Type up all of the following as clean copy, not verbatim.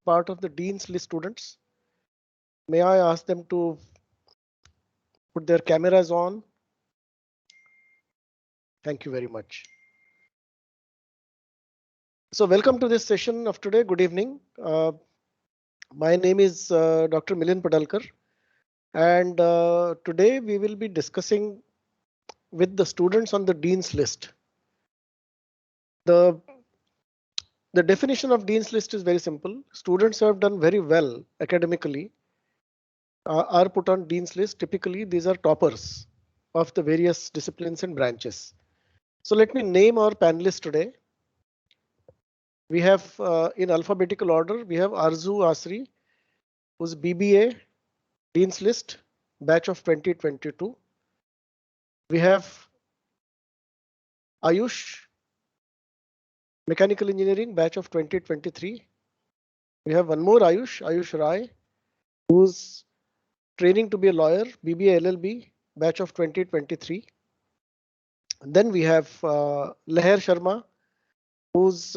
part of the Dean's List students? May I ask them to put their cameras on? Thank you very much. So welcome to this session of today. Good evening. My name is Dr. Milind Padalkar, and today we will be discussing with the students on the Dean's List. The definition of Dean's List is very simple. Students who have done very well academically are put on Dean's List. Typically, these are toppers of the various disciplines and branches. So let me name our panelists today. We have in alphabetical order, we have Arzu Asri, who's BBA, Dean's List, batch of 2022. We have Ayush, Mechanical Engineering, batch of 2023. We have one more Ayush Rai, who's training to be a lawyer, BBA LLB, batch of 2023. And then we have Leher Sharma, who's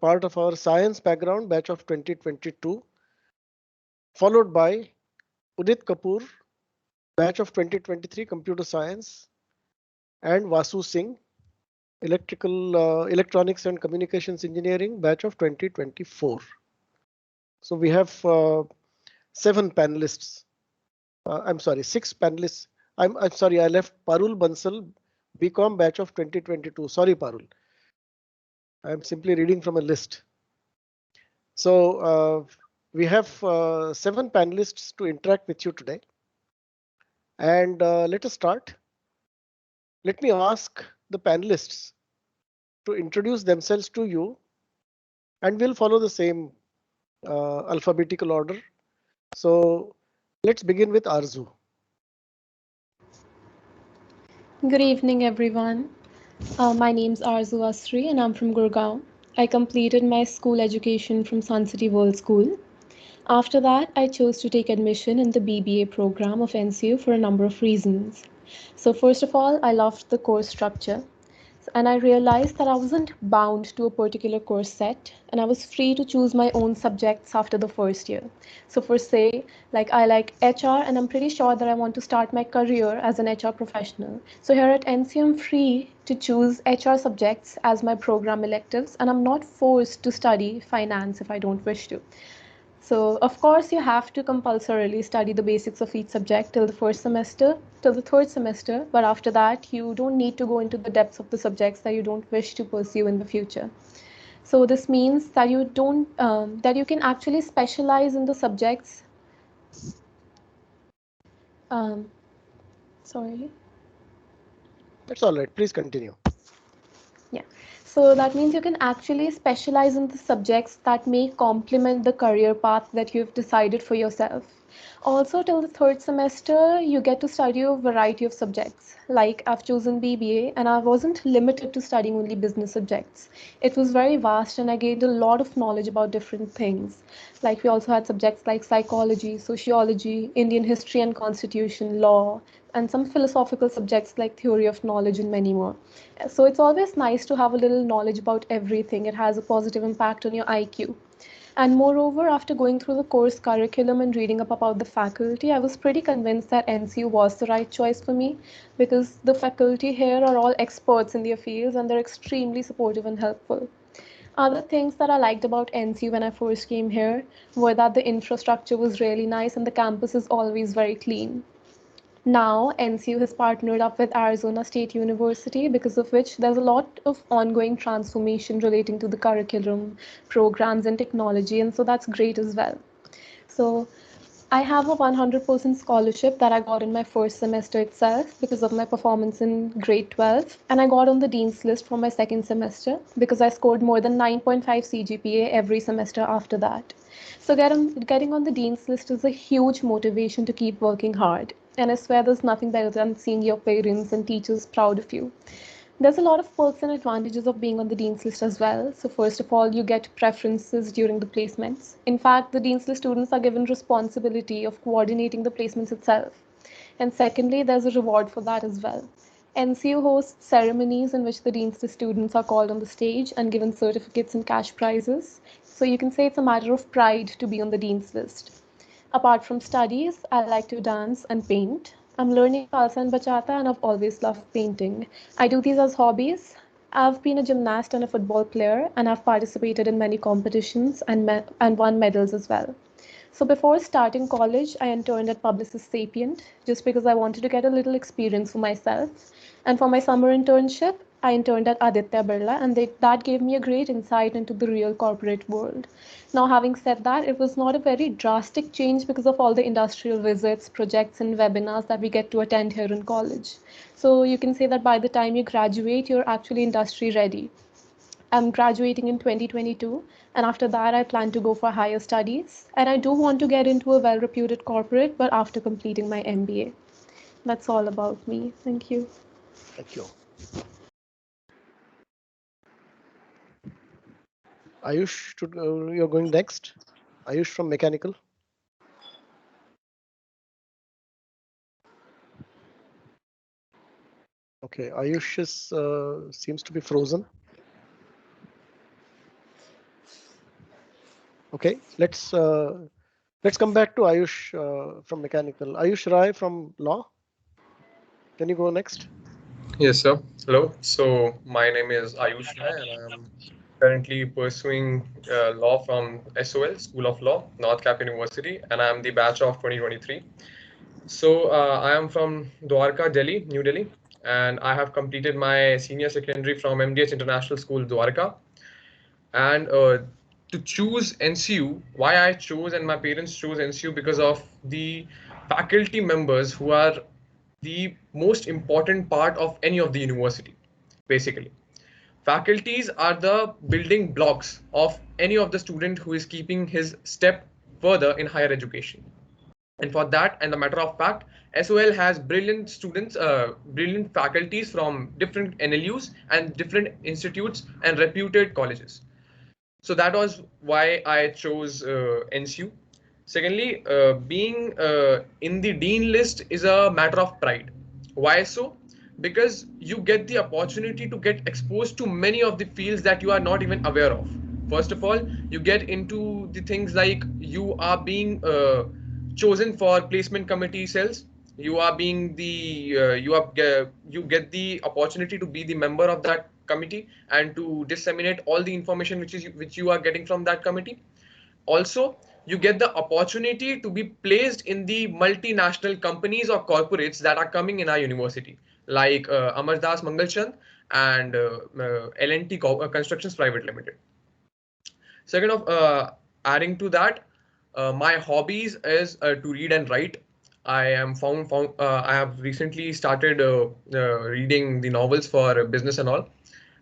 part of our science background, batch of 2022, followed by Udit Kapoor, batch of 2023, computer science, and Vasu Singh, electronics and communications engineering, batch of 2024. So we have 7 panelists. I'm sorry, 6 panelists. I'm sorry, I left Parul Bansal, BCom batch of 2022. Sorry, Parul. I'm simply reading from a list. So we have 7 panelists to interact with you today. And let us start. Let me ask the panelists to introduce themselves to you, and we'll follow the same alphabetical order. So let's begin with Arzu. Good evening, everyone. My name's Arzu Asri and I'm from Gurgaon. I completed my school education from Sun City World School. After that, I chose to take admission in the BBA program of NCU for a number of reasons. So first of all, I loved the course structure. And I realized that I wasn't bound to a particular course set and I was free to choose my own subjects after the first year. So for say, like I like HR and I'm pretty sure that I want to start my career as an HR professional. So here at NCU, I'm free to choose HR subjects as my program electives and I'm not forced to study finance if I don't wish to. So, of course, you have to compulsorily study the basics of each subject till the first semester, till the third semester, but after that, you don't need to go into the depths of the subjects that you don't wish to pursue in the future. So, this means that that you can actually specialize in the subjects. Um, sorry. That's all right. Please continue. Yeah. So that means you can actually specialize in the subjects that may complement the career path that you've decided for yourself. Also, till the third semester, you get to study a variety of subjects. Like I've chosen BBA and I wasn't limited to studying only business subjects. It was very vast and I gained a lot of knowledge about different things. Like we also had subjects like psychology, sociology, Indian history and constitution, law, and some philosophical subjects like theory of knowledge and many more. So it's always nice to have a little knowledge about everything. It has a positive impact on your IQ. And moreover, after going through the course curriculum and reading up about the faculty, I was pretty convinced that NCU was the right choice for me because the faculty here are all experts in their fields and they're extremely supportive and helpful. Other things that I liked about NCU when I first came here were that the infrastructure was really nice and the campus is always very clean. Now, NCU has partnered up with Arizona State University, because of which there's a lot of ongoing transformation relating to the curriculum, programs, and technology, and so that's great as well. So, I have a 100% scholarship that I got in my first semester itself because of my performance in grade 12, and I got on the Dean's List for my second semester because I scored more than 9.5 CGPA every semester after that. So getting on the Dean's List is a huge motivation to keep working hard. And I swear there's nothing better than seeing your parents and teachers proud of you. There's a lot of perks and advantages of being on the Dean's List as well. So first of all, you get preferences during the placements. In fact, the Dean's List students are given responsibility of coordinating the placements itself. And secondly, there's a reward for that as well. NCU hosts ceremonies in which the dean's list students are called on the stage and given certificates and cash prizes. So you can say it's a matter of pride to be on the dean's list. Apart from studies, I like to dance and paint. I'm learning salsa and bachata, and I've always loved painting. I do these as hobbies. I've been a gymnast and a football player, and I've participated in many competitions and won medals as well. So before starting college, I interned at Publicis Sapient just because I wanted to get a little experience for myself. And for my summer internship, I interned at Aditya Birla, and that gave me a great insight into the real corporate world. Now, having said that, it was not a very drastic change because of all the industrial visits, projects, and webinars that we get to attend here in college. So you can say that by the time you graduate, you're actually industry ready. I'm graduating in 2022, and after that, I plan to go for higher studies. And I do want to get into a well reputed corporate, but after completing my MBA. That's all about me. Thank you. Thank you. Ayush, you're going next. Ayush from Mechanical. Okay, Ayush seems to be frozen. Okay, let's come back to Ayush from Mechanical. Ayush Rai from Law. Can you go next? Yes, sir. Hello. So my name is Ayush Rai, and I'm currently pursuing law from SOL, School of Law, North Cap University, and I'm the batch of 2023. So I am from Dwarka, Delhi, New Delhi, and I have completed my senior secondary from MDH International School, Dwarka. And to choose NCU, why I chose and my parents chose NCU because of the faculty members who are the most important part of any of the university, basically. Faculties are the building blocks of any of the student who is keeping his step further in higher education. And for that, and the matter of fact, SOL has brilliant students, brilliant faculties from different NLUs and different institutes and reputed colleges. So that was why I chose NCU. Secondly, being in the dean list is a matter of pride. Why so? Because you get the opportunity to get exposed to many of the fields that you are not even aware of. First of all, you get into the things like you are being chosen for placement committee cells. You are being the you get the opportunity to be the member of that committee and to disseminate all the information which you are getting from that committee. Also, you get the opportunity to be placed in the multinational companies or corporates that are coming in our university, like Amardas Mangalchand and L&T Constructions Private Limited. Second of adding to that, my hobbies is to read and write. I have recently started reading the novels for business and all,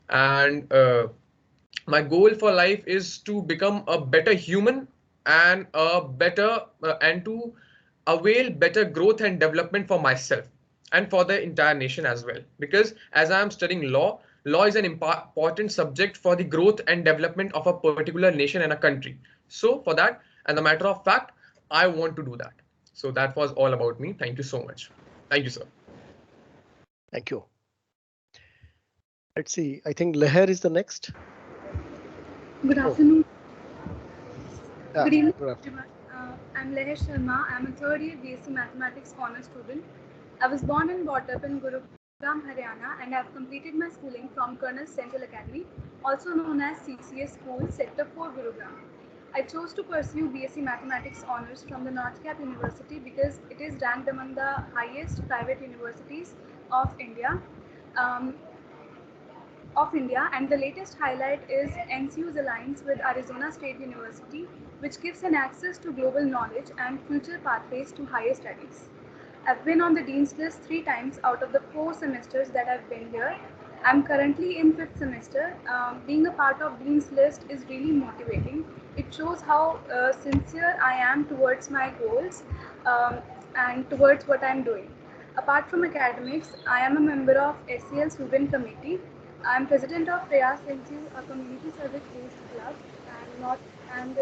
and my goal for life is to become a better human and a better and to avail better growth and development for myself and for the entire nation as well, because as I am studying law is an important subject for the growth and development of a particular nation and a country. So for that, and the matter of fact, I want to do that. So that was all about me. Thank you so much. Thank you, sir. Thank you. Let's see. I think Leher is the next. Good afternoon. Yeah, Good evening, good afternoon. everyone. I'm Leher Sharma. I'm a third year BSc Mathematics honors student. I was born and brought up in Gurugram, Haryana, and I've completed my schooling from Colonel's Central Academy, also known as CCS School, Sector 4, Gurugram. I chose to pursue BSc Mathematics honors from the North Cap University because it is ranked among the highest private universities of India. Um, and the latest highlight is NCU's alliance with Arizona State University, which gives an access to global knowledge and future pathways to higher studies. I've been on the Dean's List 3 times out of the 4 semesters that I've been here. I'm currently in 5th semester. Being a part of Dean's List is really motivating. It shows how sincere I am towards my goals and towards what I'm doing. Apart from academics, I am a member of SCL Student Committee. I am president of Prayas NCU, a community service-based club, and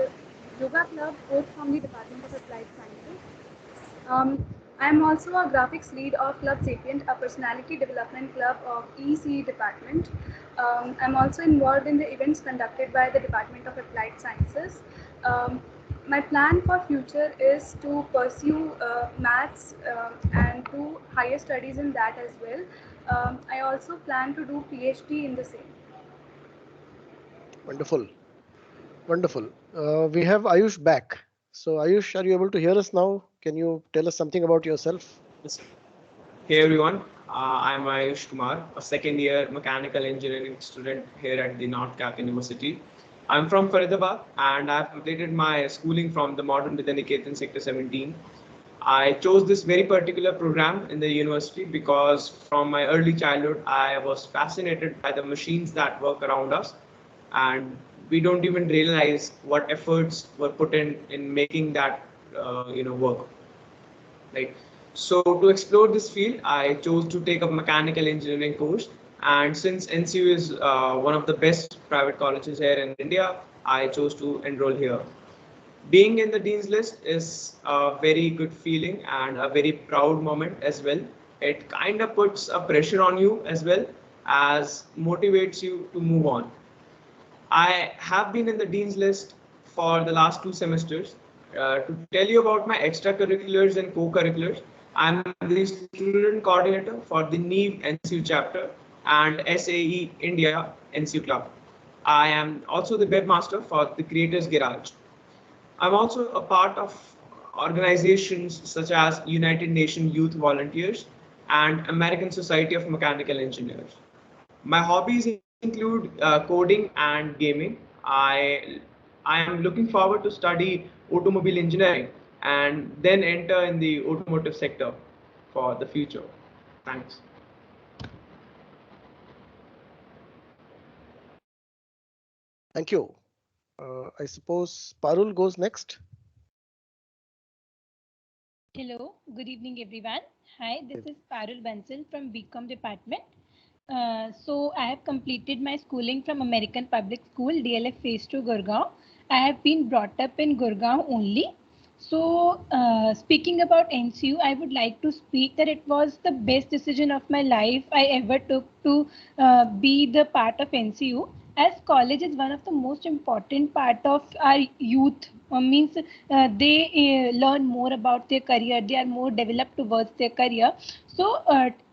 Yoga Club, both from the Department of Applied Sciences. I am also a graphics lead of Club Sapient, a personality development club of EC department. I'm also involved in the events conducted by the Department of Applied Sciences. Um, my plan for future is to pursue maths and do higher studies in that as well. I also plan to do PhD in the same. Wonderful. Wonderful. We have Ayush back. So Ayush, are you able to hear us now? Can you tell us something about yourself? Yes. Hey everyone, I'm Ayush Kumar, a second year mechanical engineering student here at the North Cap University. I'm from Faridabad and I've completed my schooling from the Modern Vidyaniketan Sector 17. I chose this very particular program in the university because from my early childhood I was fascinated by the machines that work around us, and we don't even realize what efforts were put in making that work, right? So to explore this field, I chose to take a mechanical engineering course. And since NCU is one of the best private colleges here in India, I chose to enroll here. Being in the Dean's List is a very good feeling and a very proud moment as well. It kind of puts a pressure on you as well as motivates you to move on. I have been in the Dean's List for the last 2 semesters. To tell you about my extracurriculars and co-curriculars, I'm the student coordinator for the NEEV NCU chapter and SAE India NCU club. I am also the webmaster for the Creators Garage. I'm also a part of organizations such as United Nations Youth Volunteers and American Society of Mechanical Engineers. My hobbies include coding and gaming. I am looking forward to study automobile engineering and then enter in the automotive sector for the future. Thanks. Thank you. I suppose Parul goes next. Hello, good evening everyone. Hi, this is Parul Bansal from BCom department. So I have completed my schooling from American Public School, DLF Phase 2 Gurgaon. I have been brought up in Gurgaon only. So speaking about NCU, I would like to speak that it was the best decision of my life I ever took to be the part of NCU, as college is one of the most important part of our youth. Means they learn more about their career, they are more developed towards their career. So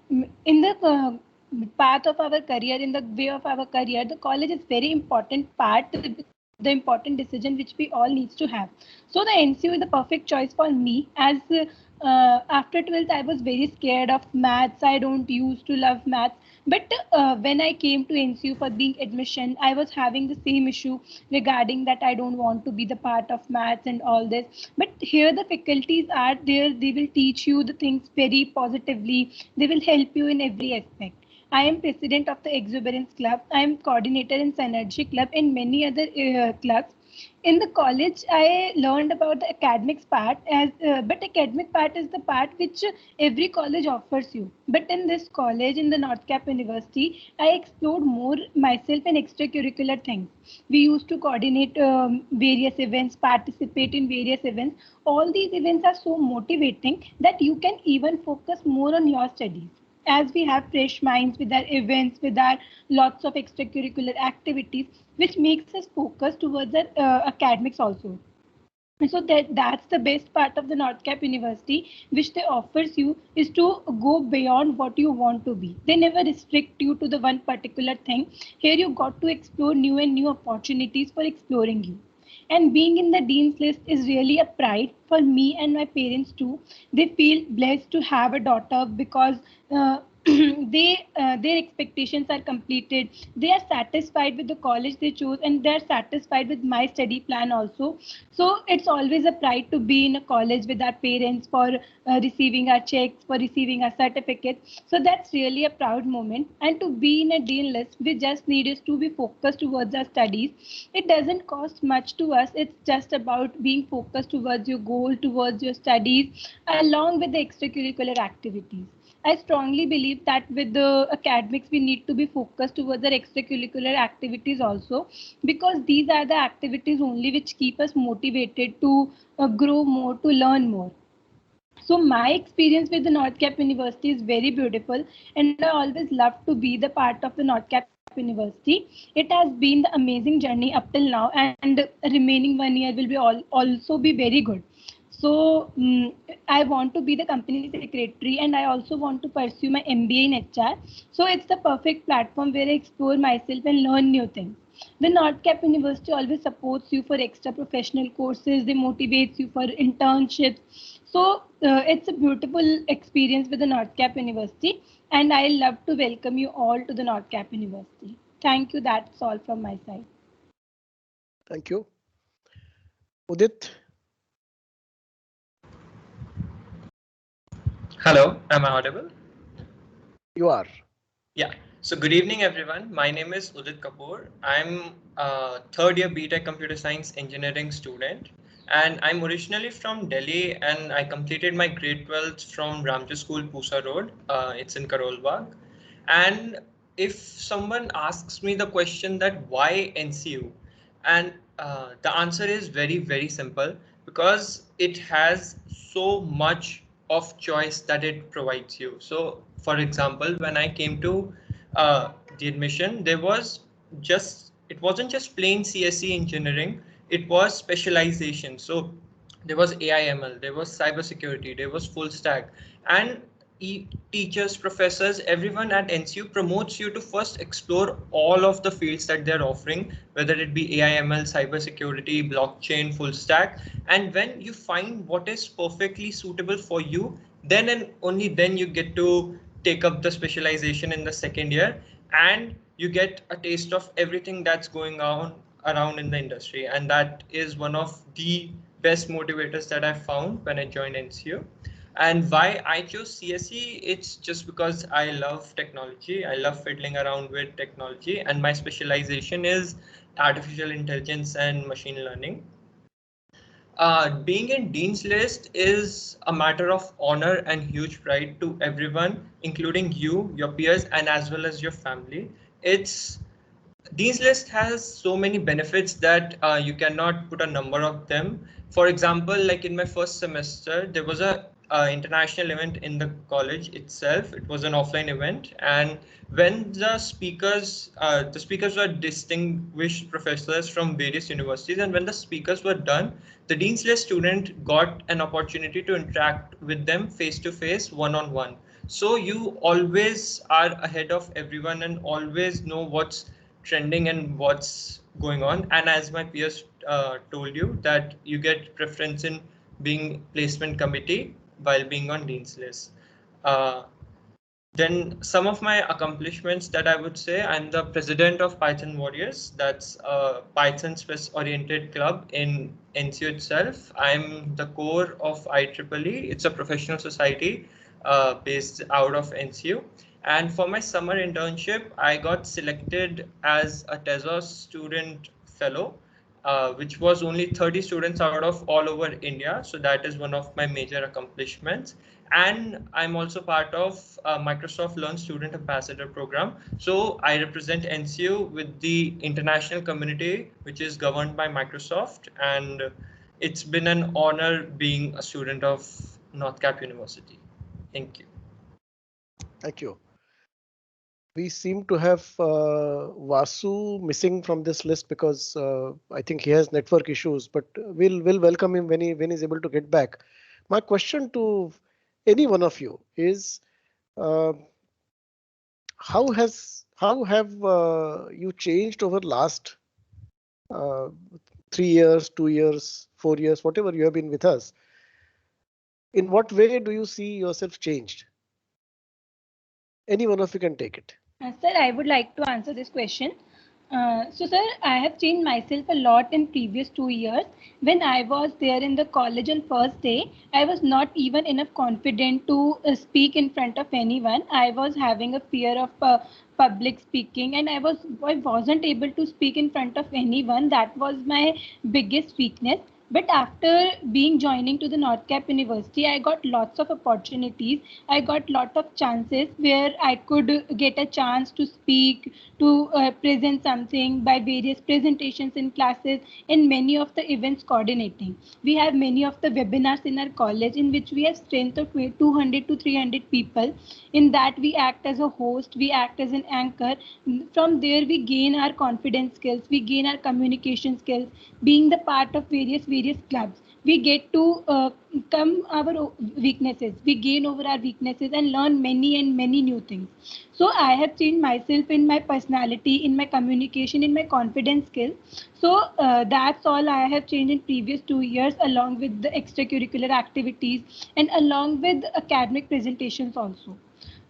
in the path of our career, in the way of our career, the college is very important part, the important decision which we all needs to have. So the NCU is the perfect choice for me, as after 12th I was very scared of maths. I don't used to love maths, but when I came to NCU for being admission, I was having the same issue regarding that I don't want to be the part of maths and all this. But here the faculties are there, they will teach you the things very positively, they will help you in every aspect. I am president of the Exuberance Club. I am coordinator in Synergy Club and many other clubs. In the college, I learned about the academics part, as but academic part is the part which every college offers you. But in this college, in the North Cap University, I explored more myself in extracurricular things. We used to coordinate various events, participate in various events. All these events are so motivating that you can even focus more on your studies, as we have fresh minds with our events, with our lots of extracurricular activities, which makes us focus towards our academics also. So that's the best part of the North Cap University, which they offers you, is to go beyond what you want to be. They never restrict you to the one particular thing. Here you got to explore new and new opportunities for exploring you. And being in the Dean's List is really a pride for me and my parents too. They feel blessed to have a daughter because their expectations are completed. They are satisfied with the college they chose, and they are satisfied with my study plan also. So it's always a pride to be in a college with our parents for receiving our checks, for receiving our certificates. So that's really a proud moment. And to be in a Dean List, we just need is to be focused towards our studies. It doesn't cost much to us. It's just about being focused towards your goal, towards your studies, along with the extracurricular activities. I strongly believe that with the academics, we need to be focused towards our extracurricular activities also, because these are the activities only which keep us motivated to grow more, to learn more. So my experience with the North Cap University is very beautiful, and I always love to be the part of the North Cap University. It has been the amazing journey up till now, and remaining 1 year will be also be very good. So I want to be the company secretary, and I also want to pursue my MBA in HR. So it's the perfect platform where I explore myself and learn new things. The NordCap University always supports you for extra professional courses. They motivates you for internships. So it's a beautiful experience with the NordCap University, and I love to welcome you all to the NordCap University. Thank you. That's all from my side. Thank you. Udit, Hello, am I audible? you are. Yeah. So good evening, everyone. My name is Udit Kapoor. I'm a third year BTech Computer Science Engineering student, and I'm originally from Delhi, and I completed my grade 12th from Ramji School, Pusa Road. It's in Karol Bagh. And if someone asks me the question that why NCU, and the answer is very, very simple, because it has so much of choice that it provides you. So for example, when I came to the admission, it wasn't just plain CSE engineering, it was specialization. So there was AI/ML, there was cybersecurity, there was full stack, and teachers, professors, everyone at NCU promotes you to first explore all of the fields that they're offering, whether it be AI/ML, cybersecurity, blockchain, full stack. And when you find what is perfectly suitable for you, then and only then you get to take up the specialization in the second year, and you get a taste of everything that's going on around in the industry. And that is one of the best motivators that I found when I joined NCU. And why I chose CSE, it's just because I love technology. I love fiddling around with technology, and my specialization is artificial intelligence and machine learning. Being in Dean's List is a matter of honor and huge pride to everyone, including you, your peers, and as well as your family. Dean's List has so many benefits that you cannot put a number of them. For example, like in my first semester, there was a international event in the college itself. It was an offline event, and when the speakers were distinguished professors from various universities, and when the speakers were done, the Dean's List student got an opportunity to interact with them face to face, one-on-one. So you always are ahead of everyone and always know what's trending and what's going on. And as my peers told you, that you get preference in being placement committee while being on Dean's List. Then some of my accomplishments that I would say, I'm the president of Python Warriors. That's a Python space oriented club in NCU itself. I'm the core of IEEE. It's a professional society based out of NCU. And for my summer internship, I got selected as a Tezos student fellow, which was only 30 students out of all over India. So that is one of my major accomplishments. And I'm also part of Microsoft Learn Student Ambassador Program. So I represent NCU with the international community, which is governed by Microsoft. And it's been an honor being a student of North Cap University. Thank you. Thank you. We seem to have Vasu missing from this list because I think he has network issues, but we'll welcome him when he's able to get back. My question to any one of you is, how have you changed over last 3 years, 2 years, 4 years, whatever you have been with us? In what way do you see yourself changed? Any one of you can take it. Sir, I would like to answer this question. So, sir, I have changed myself a lot in previous 2 years. When I was there in the college on first day, I was not even enough confident to speak in front of anyone. I was having a fear of public speaking, and I wasn't able to speak in front of anyone. That was my biggest weakness. But after being joining to the NorthCap University, I got lots of opportunities. I got lot of chances where I could get a chance to speak, to present something by various presentations in classes, in many of the events coordinating. We have many of the webinars in our college in which we have strength of 200 to 300 people. In that we act as a host, we act as an anchor. From there we gain our confidence skills, we gain our communication skills. Being the part of various clubs, we get to come our weaknesses, we gain over our weaknesses and learn many new things. So I have changed myself in my personality, in my communication, in my confidence skill. So that's all I have changed in previous 2 years, along with the extracurricular activities and along with academic presentations also.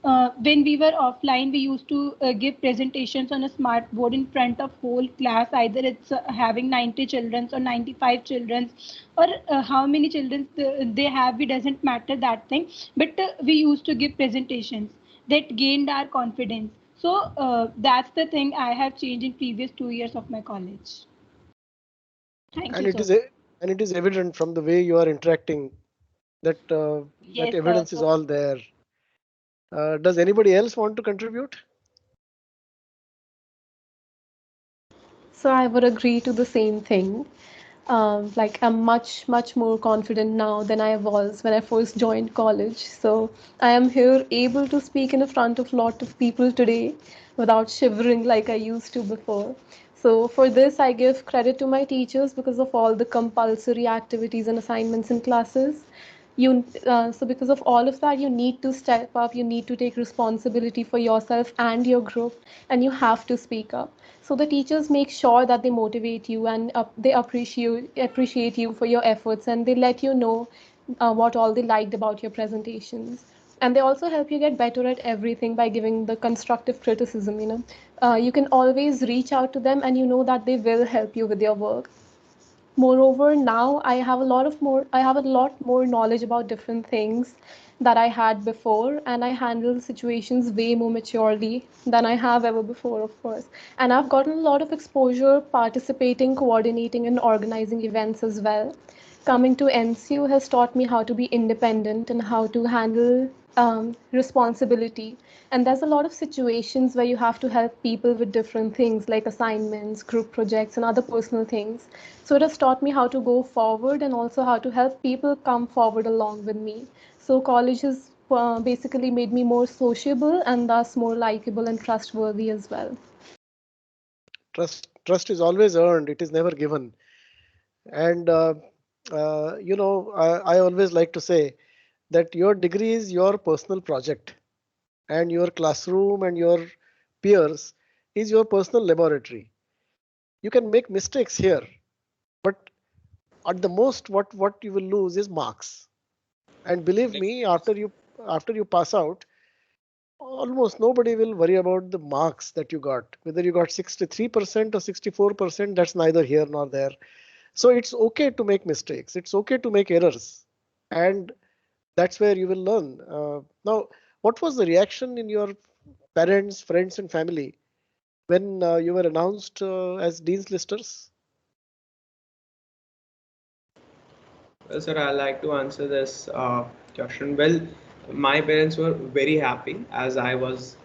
When we were offline, we used to give presentations on a smart board in front of whole class. Either it's having 90 children or 95 children, or how many children they have, it doesn't matter that thing. But we used to give presentations that gained our confidence. So that's the thing I have changed in previous 2 years of my college. Thank And you it so is much. and it is evident from the way you are interacting that Yes, that evidence is so all there. Does anybody else want to contribute? So I would agree to the same thing. Like I'm much more confident now than I was when I first joined college. So I am here able to speak in front of a lot of people today without shivering like I used to before. So for this, I give credit to my teachers because of all the compulsory activities and assignments in classes. So because of all of that, you need to step up, you need to take responsibility for yourself and your group, and you have to speak up. So the teachers make sure that they motivate you and they appreciate you for your efforts, and they let you know what all they liked about your presentations. And they also help you get better at everything by giving the constructive criticism. You can always reach out to them, and you know that they will help you with your work. Moreover, now I have a lot more knowledge about different things that I had before, and I handle situations way more maturely than I have ever before, of course. And I've gotten a lot of exposure participating, coordinating, and organizing events as well. Coming to NCU has taught me how to be independent and how to handle responsibility. And there's a lot of situations where you have to help people with different things like assignments, group projects, and other personal things. So it has taught me how to go forward and also how to help people come forward along with me. So college has basically made me more sociable and thus more likable and trustworthy as well. Trust is always earned. It is never given. And I always like to say that your degree is your personal project, and your classroom and your peers is your personal laboratory. You can make mistakes here, but at the most, what you will lose is marks. And believe me, after you pass out, almost nobody will worry about the marks that you got. Whether you got 63% or 64%, that's neither here nor there. So it's okay to make mistakes. It's okay to make errors, and that's where you will learn. Now, what was the reaction in your parents, friends, and family when you were announced as Dean's Listers? Well, sir, I like to answer this question. Well, my parents were very happy as I was,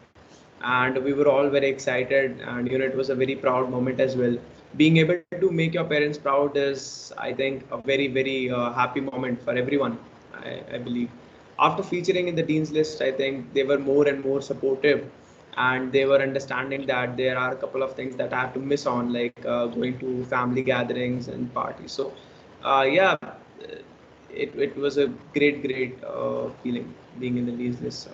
and we were all very excited. And it was a very proud moment as well. Being able to make your parents proud is, I think, a very happy moment for everyone. I believe. After featuring in the dean's list, I think they were more and more supportive, and they were understanding that there are a couple of things that I have to miss on, like going to family gatherings and parties. So, yeah, it was a great feeling being in the dean's list. So.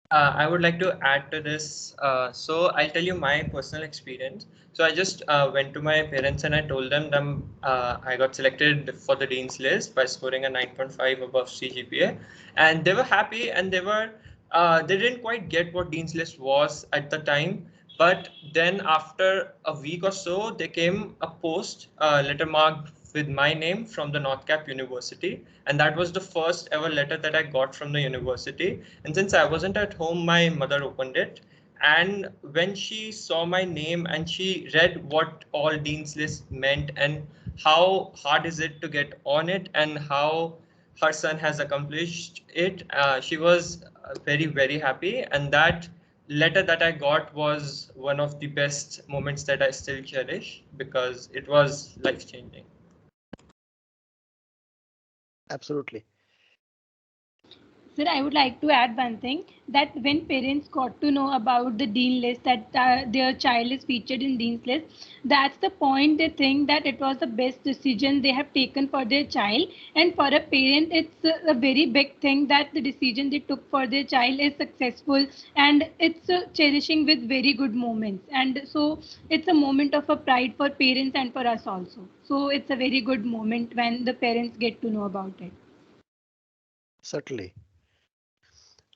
I would like to add to this. So I'll tell you my personal experience. So I just went to my parents and I told them I got selected for the dean's list by scoring a 9.5 above CGPA, and they were happy, and they didn't quite get what dean's list was at the time. But then after a week or so, there came a post letter marked with my name from the NorthCap University, and that was the first ever letter that I got from the university. And since I wasn't at home, my mother opened it. And when she saw my name and she read what all Dean's List meant and how hard is it to get on it and how her son has accomplished it. She was very, very happy, and that letter that I got was one of the best moments that I still cherish because it was life changing. Absolutely. Sir, I would like to add one thing that when parents got to know about the dean list that their child is featured in dean's list, that's the point they think that it was the best decision they have taken for their child. And for a parent, it's a very big thing that the decision they took for their child is successful, and it's cherishing with very good moments. And so it's a moment of a pride for parents and for us also. So it's a very good moment when the parents get to know about it. Certainly.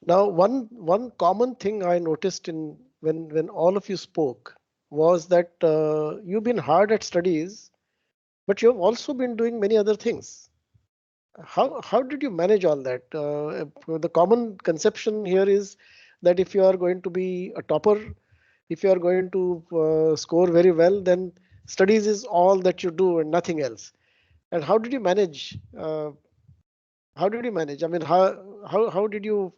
Now, one common thing I noticed in when all of you spoke was that you've been hard at studies, but you've also been doing many other things. How did you manage all that? The common conception here is that if you are going to be a topper, if you are going to score very well, then studies is all that you do and nothing else. And how did you manage? How did you manage? I mean, how did you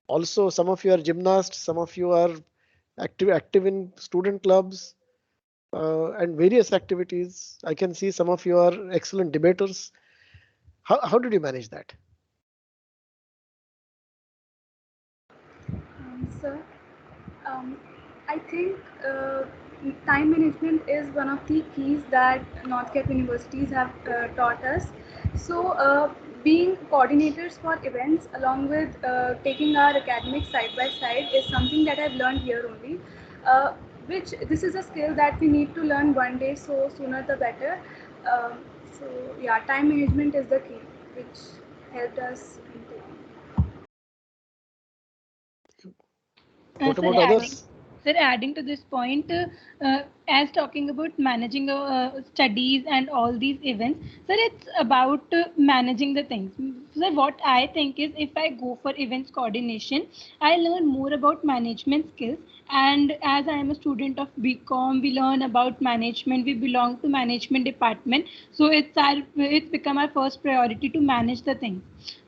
also, some of you are gymnasts, some of you are active in student clubs and various activities. I can see some of you are excellent debaters. How did you manage that? Sir, um, I think time management is one of the keys that North Cap universities have taught us. So, being coordinators for events along with taking our academics side by side is something that I've learned here only. Which this is a skill that we need to learn one day, so sooner the better. Um, so yeah, time management is the key, which helped us in taking. What Sir, about adding, others? sir, adding to this point, as talking about managing studies and all these events, sir, it's about managing the things. Sir, what I think is if I go for events coordination, I learn more about management skills. And as I am a student of BCom, we learn about management. We belong to management department, so it's become our first priority to manage the things.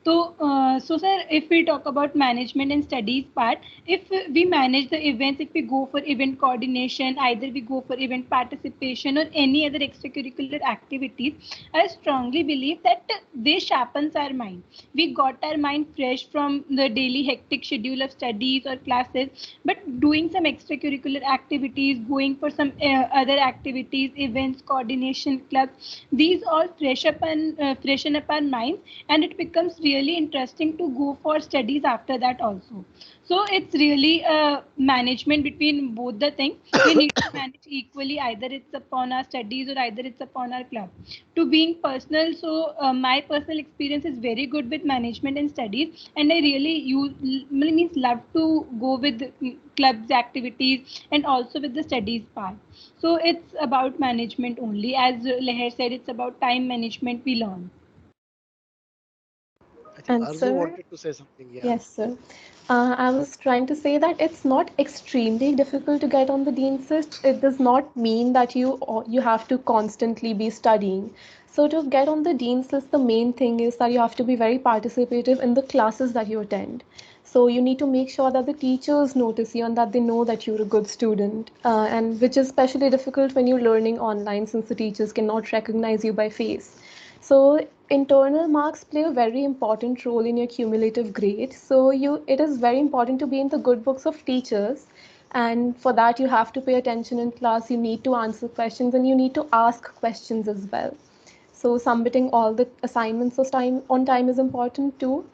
So sir, if we talk about management and studies part, if we manage the events, if we go for event coordination, either we go for event participation or any other extracurricular activities, I strongly believe that they sharpens our mind. We got our mind fresh from the daily hectic schedule of studies or classes, but doing some extracurricular activities, going for some other activities, events, coordination clubs, these all freshen up our minds, and it becomes really interesting to go for studies after that also. So it's really a management between both the things. We need to manage equally. Either it's upon our studies or either it's upon our club. To being personal, so my personal experience is very good with management and studies, and I really means love to go with clubs activities and also with the studies part. So it's about management only. As Leher said, it's about time management we learn. I think And Arzu sir, wanted to say something. Yeah. yes, sir. I was trying to say that it's not extremely difficult to get on the Dean's List. It does not mean that you have to constantly be studying. So to get on the Dean's List, the main thing is that you have to be very participative in the classes that you attend. So you need to make sure that the teachers notice you and that they know that you're a good student, and which is especially difficult when you're learning online since the teachers cannot recognize you by face. So internal marks play a very important role in your cumulative grade. So it is very important to be in the good books of teachers. And for that, you have to pay attention in class. You need to answer questions and you need to ask questions as well. So submitting all the assignments on time is important too.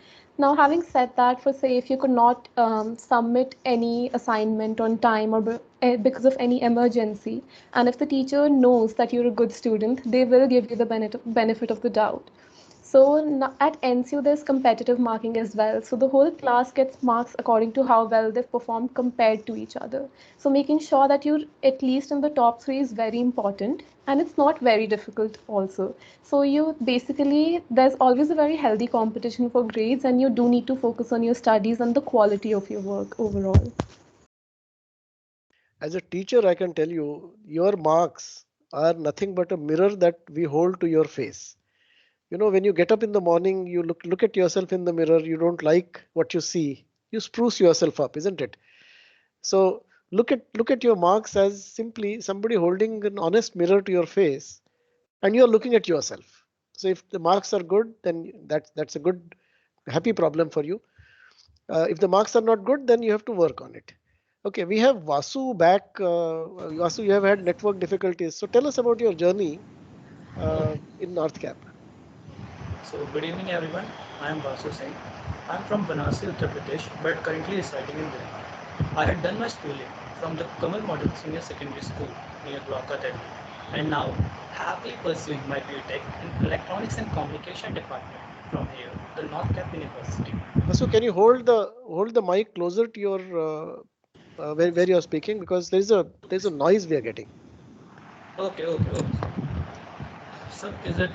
Now, having said that, for say if you could not submit any assignment on time or because of any emergency, and if the teacher knows that you're a good student, they will give you the benefit of the doubt. So at NCU, there's competitive marking as well. So the whole class gets marks according to how well they've performed compared to each other. So making sure that you're at least in the top three is very important. And it's not very difficult also. So you basically, there's always a very healthy competition for grades, and you do need to focus on your studies and the quality of your work overall. As a teacher, I can tell you, your marks are nothing but a mirror that we hold to your face. When you get up in the morning, you look at yourself in the mirror, you don't like what you see, you spruce yourself up, isn't it? So look at your marks as simply somebody holding an honest mirror to your face, and you're looking at yourself. So if the marks are good, then that's a good, happy problem for you. If the marks are not good, then you have to work on it. Okay, we have Vasu back. Vasu, you have had network difficulties. So tell us about your journey in North Cap. So, good evening everyone. I am Vasu Singh. I am from Banasi, Uttar Pradesh, but currently residing in Delhi. I had done my schooling from the Kamal Model Senior Secondary School near Dwarka, Delhi, and now happily pursuing my BTech in Electronics and Communication Department from here, the North Cap University. Vasu, can you hold the mic closer to your where you are speaking, because there's a noise we are getting. Okay. So, is it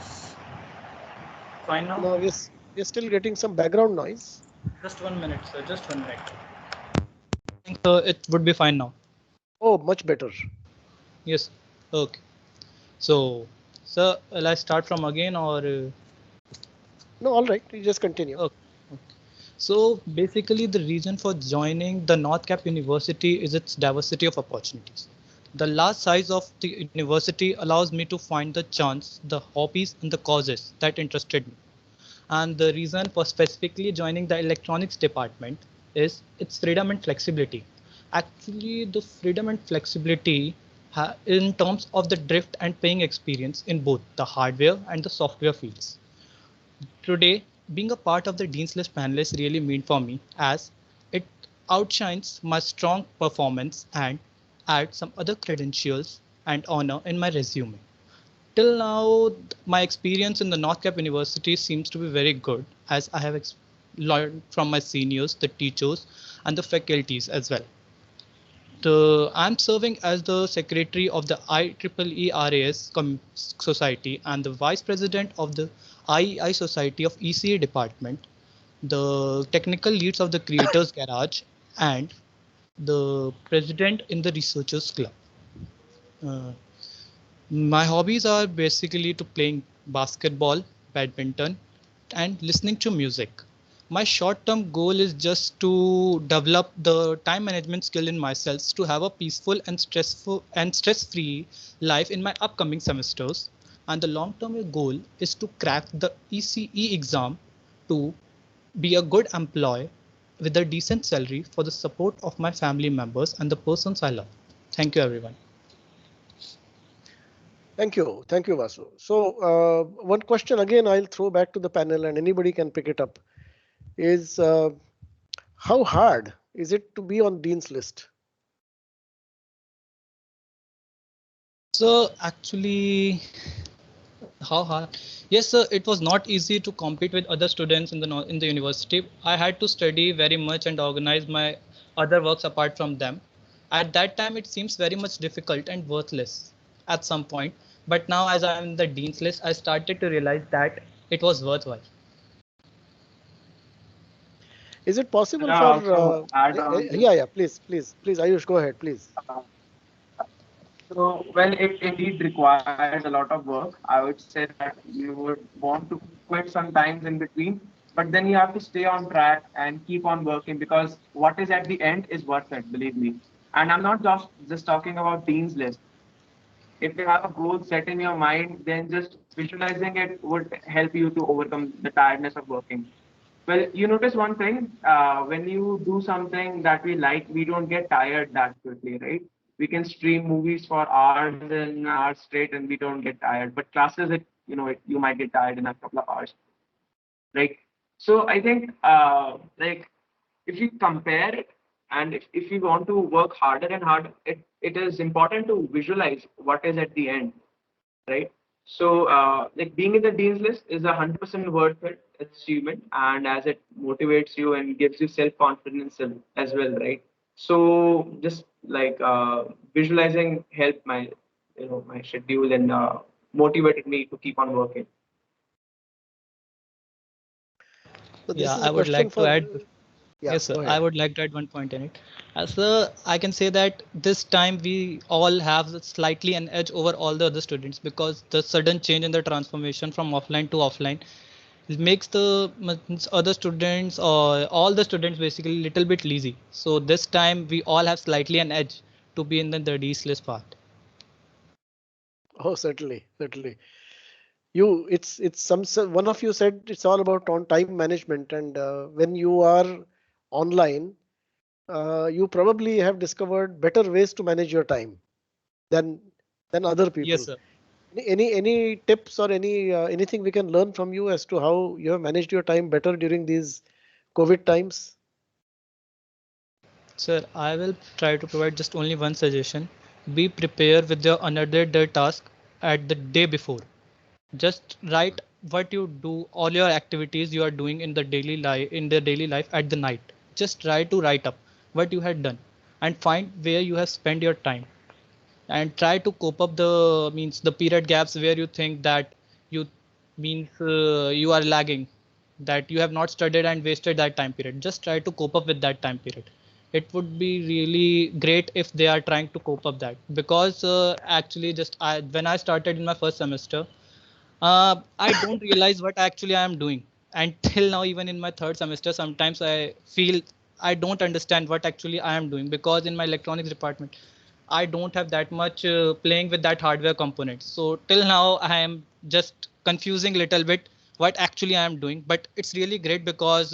fine now? No, we're still getting some background noise. Just 1 minute, sir. Just 1 minute. I think so. It would be fine now. Oh, much better. Yes. Okay. So, sir, will I start from again or? No, all right. You just continue. Okay. So basically, the reason for joining the North Cap University is its diversity of opportunities. The large size of the university allows me to find the chance, the hobbies, and the causes that interested me. And the reason for specifically joining the electronics department is its freedom and flexibility. Actually, the freedom and flexibility in terms of the drift and paying experience in both the hardware and the software fields. Today, being a part of the Dean's List panelists really mean for me, as it outshines my strong performance and adds some other credentials and honor in my resume. Till now, my experience in the North Cap University seems to be very good, as I have learned from my seniors, the teachers, and the faculties as well. I'm serving as the secretary of the IEEE RAS Society and the vice president of the IEI Society of ECA department, the technical leads of the Creators Garage, and the president in the Researchers Club. My hobbies are basically to playing basketball, badminton, and listening to music. My short-term goal is just to develop the time management skill in myself to have a peaceful and stress-free life in my upcoming semesters. And the long-term goal is to crack the ECE exam to be a good employee with a decent salary for the support of my family members and the persons I love. Thank you, everyone. Thank you, Vasu. So one question again I'll throw back to the panel, and anybody can pick it up, is how hard is it to be on Dean's List? So actually, how hard? Yes, sir. It was not easy to compete with other students in the university. I had to study very much and organize my other works apart from them. At that time, it seems very much difficult and worthless at some point. But now, as I am in the Dean's List, I started to realize that it was worthwhile. Is it possible for? Yeah. Please, Ayush, go ahead, please. So, well, it indeed requires a lot of work. I would say that you would want to quit sometimes in between, but then you have to stay on track and keep on working, because what is at the end is worth it, believe me. And I'm not just talking about Dean's List. If you have a goal set in your mind, then just visualizing it would help you to overcome the tiredness of working. Well, you notice one thing, when you do something that we like, we don't get tired that quickly, right? We can stream movies for hours and hours straight and we don't get tired. But classes, you might get tired in a couple of hours. Like, so I think, like, if you compare it, and if you want to work harder and harder, it is important to visualize what is at the end, right? So, like, being in the Dean's List is 100% worth it achievement, and as it motivates you and gives you self-confidence as well, right? So, just like visualizing helped my schedule and motivated me to keep on working. So yeah, I would like to add. Yeah, Yes, sir. go I ahead. would like to add one point in it. Sir, I can say that this time we all have slightly an edge over all the other students because the sudden change in the transformation from offline to offline makes the other students or all the students basically little bit lazy. So this time we all have slightly an edge to be in the D's list part. Oh, certainly, certainly. It's one of you said it's all about on time management, and when you are online, you probably have discovered better ways to manage your time than other Yes, people. sir. Any tips or anything we can learn from you as to how you have managed your time better during these COVID times? Sir, I will try to provide just only one suggestion. Be prepared with your another day task at the day before. Just write what you do, all your activities you are doing in the daily life at the night. Just try to write up what you had done and find where you have spent your time and try to cope up the period gaps where you think that you you are lagging, that you have not studied and wasted that time period. Just try to cope up with that time period. It would be really great if they are trying to cope up that, because actually when I started in my first semester, I don't realize what actually I am doing. And till now, even in my third semester, sometimes I feel I don't understand what actually I am doing, because in my electronics department, I don't have that much playing with that hardware component. So till now, I am just confusing little bit what actually I am doing. But it's really great because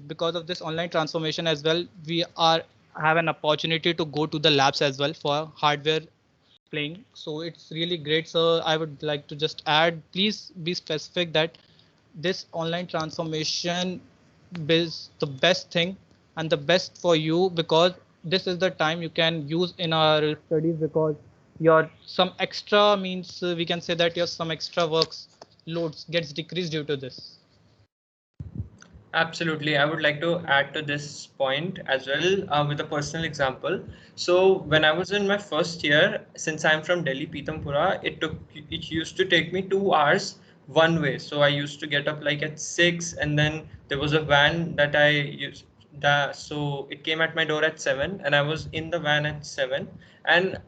because of this online transformation as well, we are have an opportunity to go to the labs as well for hardware playing. So it's really great. So I would like to just add, please be specific that this online transformation is the best thing and the best for you, because this is the time you can use in our studies, because your some extra we can say that your some extra works loads gets decreased due to this. Absolutely. I would like to add to this point as well with a personal example. So when I was in my first year, since I'm from Delhi, Pitampura, it used to take me 2 hours one way. So I used to get up like at 6, and then there was a van that I used. So it came at my door at 7, and I was in the van at 7, and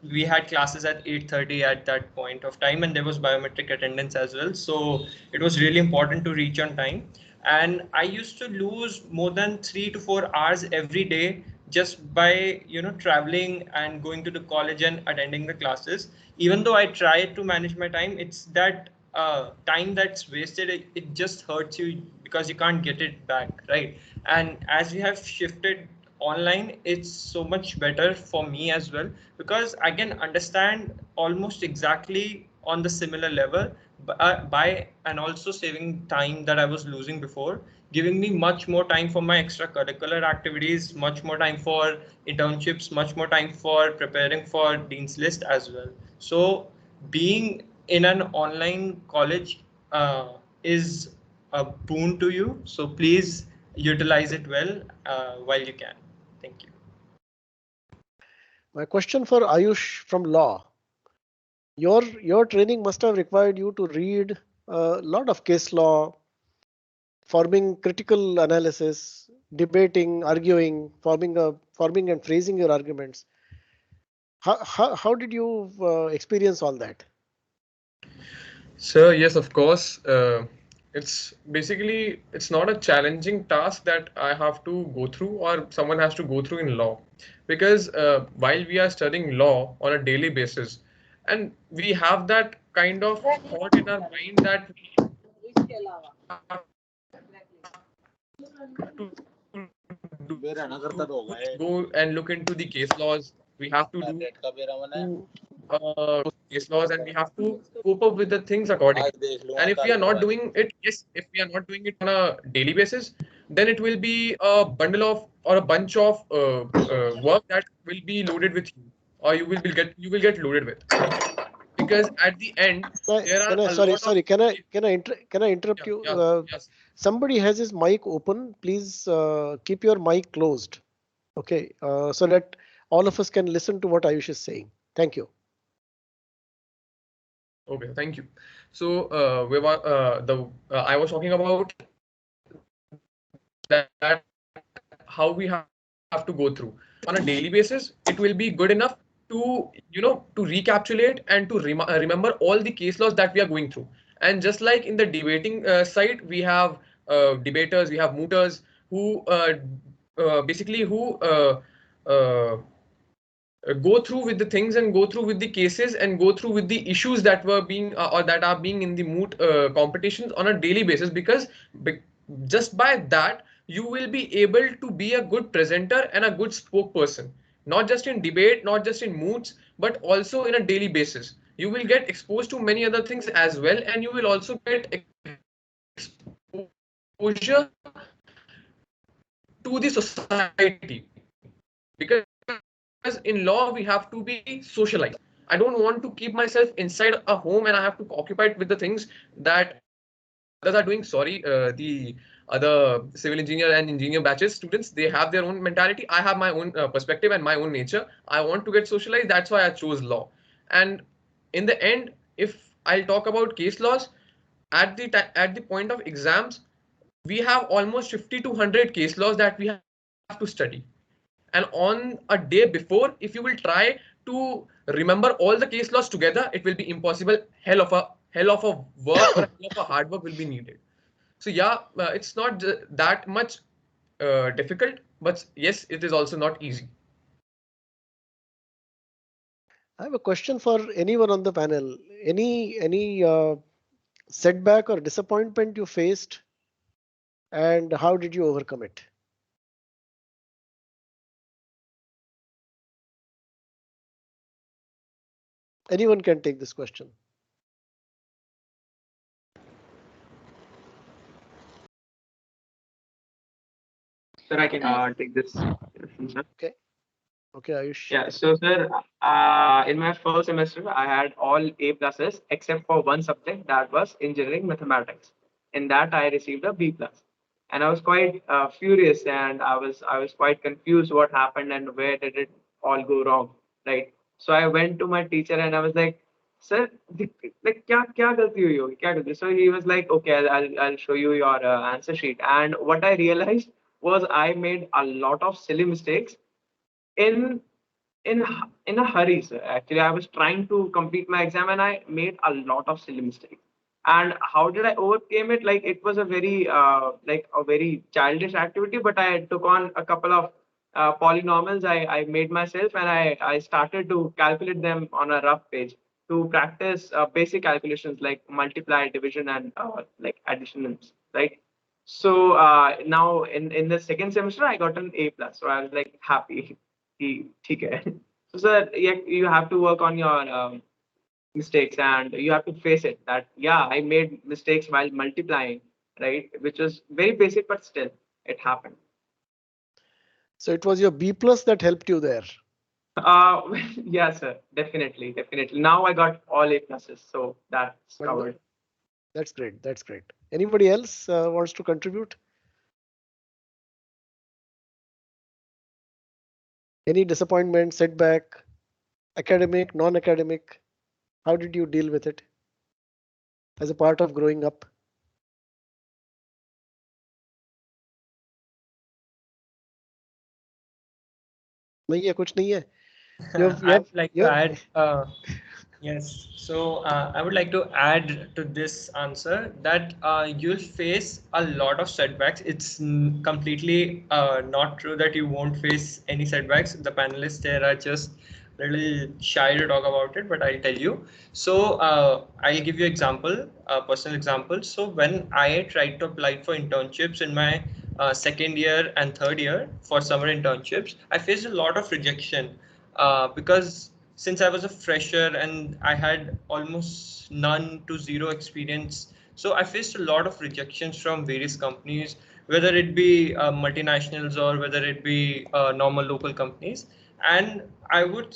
we had classes at 8:30 at that point of time, and there was biometric attendance as well. So it was really important to reach on time, and I used to lose more than 3 to 4 hours every day just by traveling and going to the college and attending the classes. Even though I tried to manage my time, it's that time that's wasted. It just hurts you because you can't get it back, right? And as we have shifted online, it's so much better for me as well, because I can understand almost exactly on the similar level by and also saving time that I was losing before, giving me much more time for my extracurricular activities, much more time for internships, much more time for preparing for Dean's List as well. So being in an online college is a boon to you. So please utilize it well while you can. Thank you. My question for Ayush from law. Your training must have required you to read a lot of case law, forming critical analysis, debating, arguing, forming and phrasing your arguments. How did you experience all that? So yes, of course. It's basically it's not a challenging task that I have to go through or someone has to go through in law, because while we are studying law on a daily basis, and we have that kind of thought in our mind that we have to go and look into the case laws. We have to do case laws, and we have to cope up with the things accordingly. And if we are not doing it, yes, if we are not doing it on a daily basis, then it will be a bundle of or a bunch of work that will be loaded with you, or you will get loaded with, because at the end there are a lot of Can I interrupt yeah, you? yeah, yes. Somebody has his mic open. Please keep your mic closed. Okay, so that all of us can listen to what Ayush is saying. Thank you. Okay, thank you. So we were I was talking about the that how we have to go through on a daily basis. It will be good enough to, to recapitulate and to remember all the case laws that we are going through. And just like in the debating side, we have debaters, we have mooters who basically who go through with the things and go through with the cases and go through with the issues that were being or that are being in the moot competitions on a daily basis, because just by that you will be able to be a good presenter and a good spokesperson, not just in debate, not just in moots, but also in a daily basis. You will get exposed to many other things as well, and you will also get exposure to the society, because in law we have to be socialized. I don't want to keep myself inside a home and I have to occupy it with the things that others are doing. Sorry, the other civil engineer and engineer batches students, they have their own mentality. I have my own perspective and my own nature. I want to get socialized. That's why I chose law. And in the end, if I'll talk about case laws, at the point of exams, we have almost 50 to 100 case laws that we have to study. And on a day before, if you will try to remember all the case laws together, it will be impossible. Hell of a work or hell of a hard work will be needed. So yeah, it's not that much difficult, but yes, it is also not easy. I have a question for anyone on the panel. Any setback or disappointment you faced, and how did you overcome it? Anyone can take this question. Sir, I can take this. Okay. Okay, Ayush. Yeah, so sir, in my first semester, I had all A pluses except for one subject, that was engineering mathematics. In that, I received a B plus, and I was quite furious, and I was quite confused what happened and where did it all go wrong, right? So I went to my teacher and I was like, sir, like kya galti hui hogi, kya galti? So he was like, okay, I'll show you your answer sheet. And what I realized was I made a lot of silly mistakes in in a hurry, sir. Actually, I was trying to complete my exam and I made a lot of silly mistakes. And how did I overcame it? Like it was a very like a very childish activity, but I took on a couple of polynomials. I made myself and I started to calculate them on a rough page to practice basic calculations like multiply, division, and like addition, right? So now in the second semester, I got an A plus. So I was like happy. ठीक है. So sir, you have to work on your mistakes and you have to face it that yeah, I made mistakes while multiplying, right? Which was very basic, but still it happened. So it was your B plus that helped you there. Yeah, sir, definitely. Now I got all A pluses, so that's covered. That's great. That's great. Anybody else wants to contribute? Any disappointment, setback, academic, non-academic? How did you deal with it as a part of growing up? नहीं है, कुछ नहीं है. I would like to add. Yes, so I would like to add to this answer that you'll face a lot of setbacks. It's completely not true that you won't face any setbacks. The panelists there are just a little shy to talk about it, but I'll tell you. So I'll give you example, a personal example. So when I tried to apply for internships in my second year and third year for summer internships, I faced a lot of rejection because since I was a fresher and I had almost none to zero experience, so I faced a lot of rejections from various companies, whether it be multinationals or whether it be normal local companies. And I would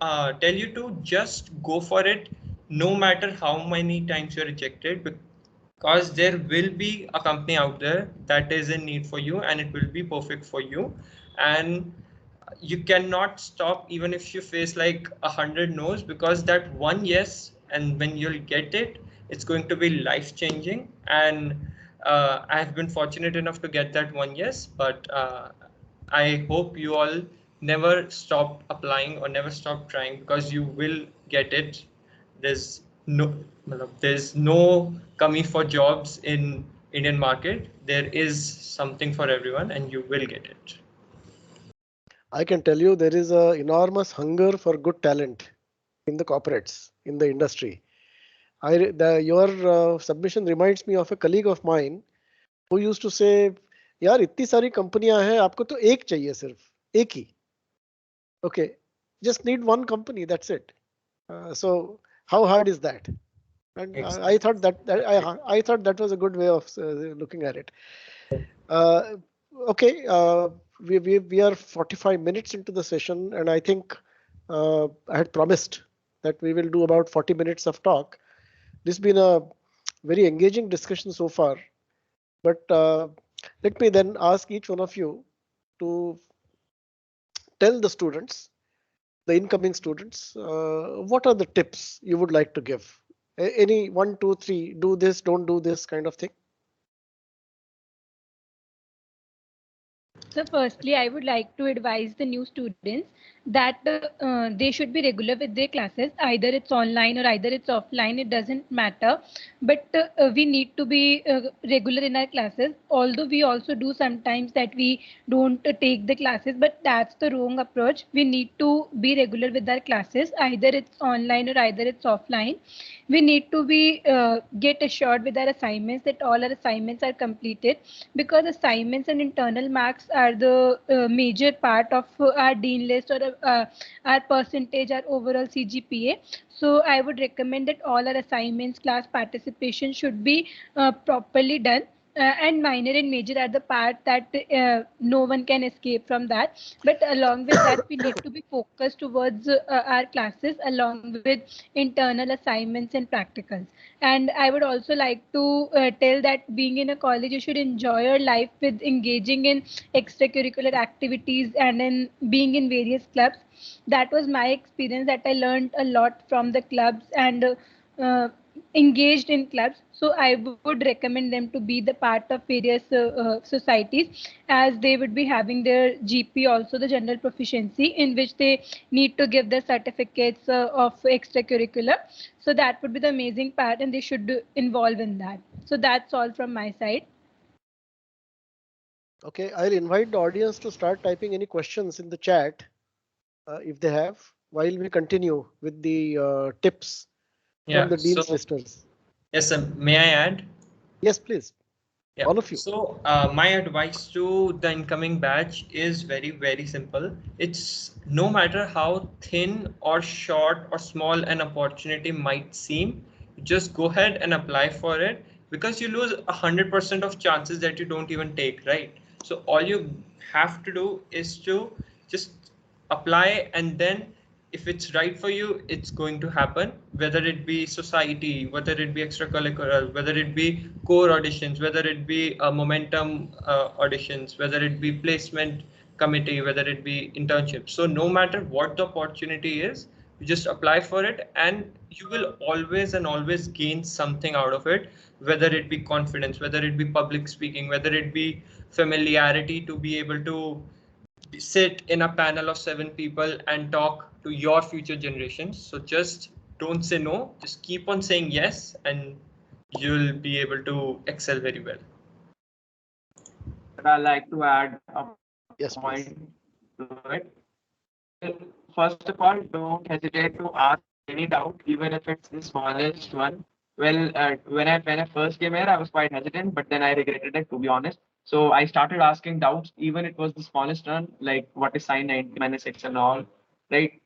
tell you to just go for it, no matter how many times you're rejected, because there will be a company out there that is in need for you and it will be perfect for you. And you cannot stop even if you face like 100 no's, because that one yes, and when you'll get it, it's going to be life changing. And I have been fortunate enough to get that one yes, but I hope you all never stop applying or never stop trying, because you will get it. There's no kami for jobs in Indian market. There is something for everyone, and you will get it. I can tell you there is a enormous hunger for good talent in the corporates, in the industry. Your submission reminds me of a colleague of mine who used to say, यार इतनी सारी कंपनियां हैं, आपको तो एक चाहिए, सिर्फ एक ही. Okay, just need one company, that's it. So how hard is that? And I thought I thought that was a good way of looking at it. Okay, we are 45 minutes into the session, and I think I had promised that we will do about 40 minutes of talk. This has been a very engaging discussion so far, but let me then ask each one of you to tell the students, the incoming students, what are the tips you would like to give? Any 1, 2, 3, do this, don't do this kind of thing? So firstly, I would like to advise the new students that they should be regular with their classes. Either it's online or either it's offline, it doesn't matter. But we need to be regular in our classes. Although we also do sometimes that we don't take the classes, but that's the wrong approach. We need to be regular with our classes. Either it's online or either it's offline. We need to be get assured with our assignments that all our assignments are completed, because assignments and internal marks are the major part of our dean list or our percentage, our overall CGPA. So I would recommend that all our assignments, class participation should be properly done. And minor and major are the part that no one can escape from that. But along with that, we need to be focused towards our classes along with internal assignments and practicals. And I would also like to tell that being in a college, you should enjoy your life with engaging in extracurricular activities and in being in various clubs. That was my experience, that I learned a lot from the clubs and engaged in clubs. So I would recommend them to be the part of various societies, as they would be having their GP, also the general proficiency, in which they need to give their certificates of extracurricular. So that would be the amazing part, and they should involve in that. So that's all from my side. Okay, I'll invite the audience to start typing any questions in the chat if they have, while we continue with the tips from the Dean's Listers. Yes, sir. May I add? Yes, please. Yeah. All of you. So my advice to the incoming batch is very, very simple. It's no matter how thin or short or small an opportunity might seem, just go ahead and apply for it, because you lose 100% of chances that you don't even take, right? So all you have to do is to just apply, and then if it's right for you, it's going to happen, whether it be society, whether it be extracurricular, whether it be core auditions, whether it be momentum auditions, whether it be placement committee, whether it be internships. So no matter what the opportunity is, you just apply for it, and you will always and always gain something out of it, whether it be confidence, whether it be public speaking, whether it be familiarity to be able to sit in a panel of 7 people and talk to your future generations. So just don't say no, just keep on saying yes, and you'll be able to excel very well. But I'd like to add a point to it. First of all, don't hesitate to ask any doubt, even if it's the smallest one. Well, when I first came here, I was quite hesitant, but then I regretted it, to be honest. So I started asking doubts, even it was the smallest one, like what is sine 90 minus x and all, right?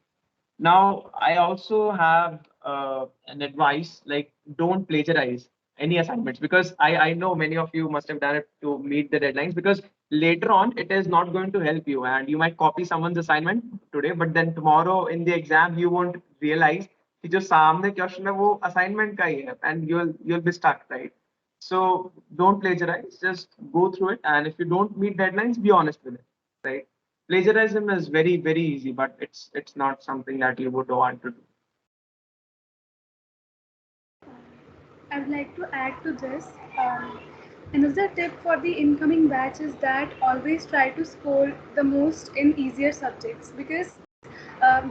Now, I also have an advice, like don't plagiarize any assignments, because I know many of you must have done it to meet the deadlines, because later on it is not going to help you, and you might copy someone's assignment today, but then tomorrow in the exam you won't realize कि जो सामने question है वो assignment का ही है, and you'll be stuck, right? So don't plagiarize, just go through it, and if you don't meet deadlines, be honest with it, right? Plagiarism is very, very easy, but it's not something that you would want to do. I would like to add to this. Another tip for the incoming batch is that always try to score the most in easier subjects, because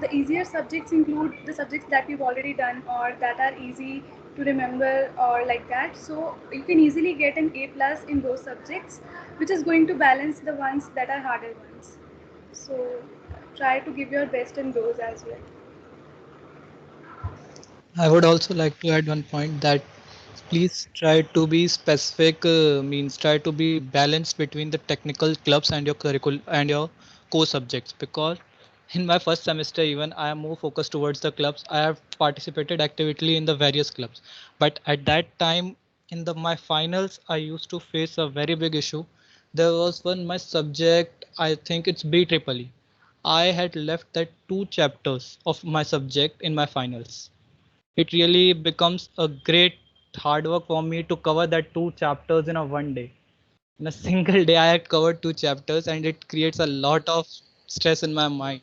the easier subjects include the subjects that we've already done or that are easy to remember or like that. So you can easily get an A plus in those subjects, which is going to balance the ones that are harder ones. So try to give your best in those as well. I would also like to add one point that please try to be specific, means try to be balanced between the technical clubs and your curriculum and your core subjects, because in my first semester even I am more focused towards the clubs. I have participated actively in the various clubs, but at that time in the my finals I used to face a very big issue. There was one my subject, I think it's BEEE. I had left that 2 chapters of my subject in my finals. It really becomes a great hard work for me to cover that 2 chapters in a one day. In a single day, I had covered 2 chapters, and it creates a lot of stress in my mind.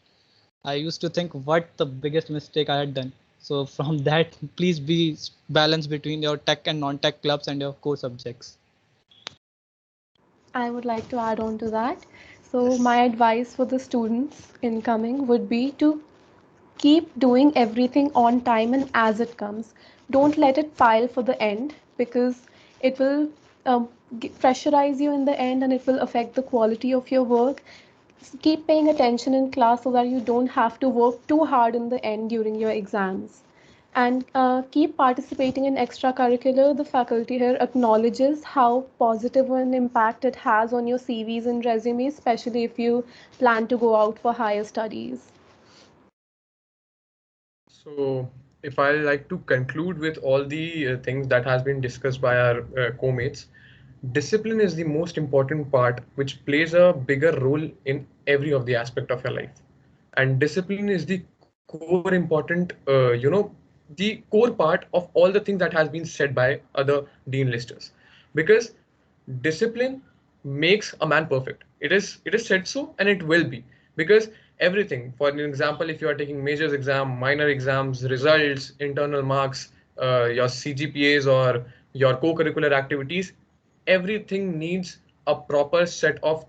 I used to think what the biggest mistake I had done. So from that, please be balanced between your tech and non-tech clubs and your core subjects. I would like to add on to that. So, Yes. my advice for the students incoming would be to keep doing everything on time and as it comes. Don't let it pile for the end, because it will pressurize you in the end and it will affect the quality of your work. Keep paying attention in class so that you don't have to work too hard in the end during your exams. And keep participating in extracurricular. The faculty here acknowledges how positive an impact it has on your CVs and resumes, especially if you plan to go out for higher studies. So, if I like to conclude with all the things that has been discussed by our co-mates, discipline is the most important part, which plays a bigger role in every of the aspect of your life. And discipline is the core important, the core part of all the things that has been said by other dean listers, because discipline makes a man perfect. It is said so, and it will be, because everything, for an example, if you are taking majors exam, minor exams, results, internal marks, your CGPAs or your co-curricular activities, everything needs a proper set of